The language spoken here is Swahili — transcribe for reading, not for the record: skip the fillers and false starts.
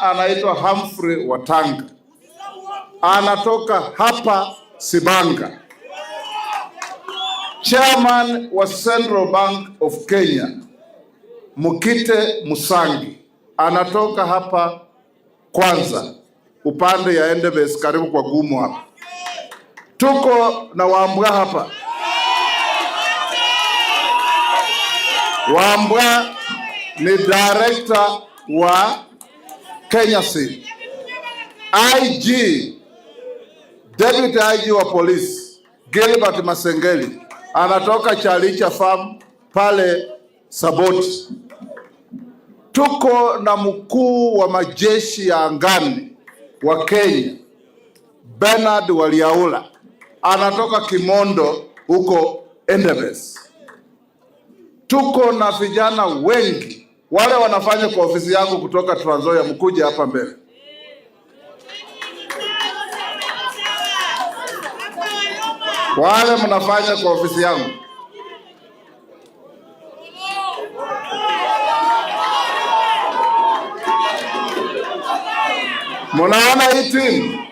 Anaitwa Humphrey Watanga, anatoka hapa Sibanga. Chairman wa Central Bank of Kenya Mukite Musangi anatoka hapa Kwanza, upande ya Endebess, karibu kwa Gumo hapa. Tuko na Wambua hapa. Wambua ni director wa Kenya Seed. IG, Deputy IG wa polisi Gilbert Masengeli anatoka Chalicha Farm pale Saboti. Tuko na mkuu wa majeshi ya angani wa Kenya Bernard Waliaula anatoka Kimondo huko Endebess. Tuko na vijana wengi wale wanafanya kwa ofisi yangu kutoka Trans Nzoia, mkuje hapa mbele. Wale mnafanya kwa ofisi yangu. Munaona hii timu?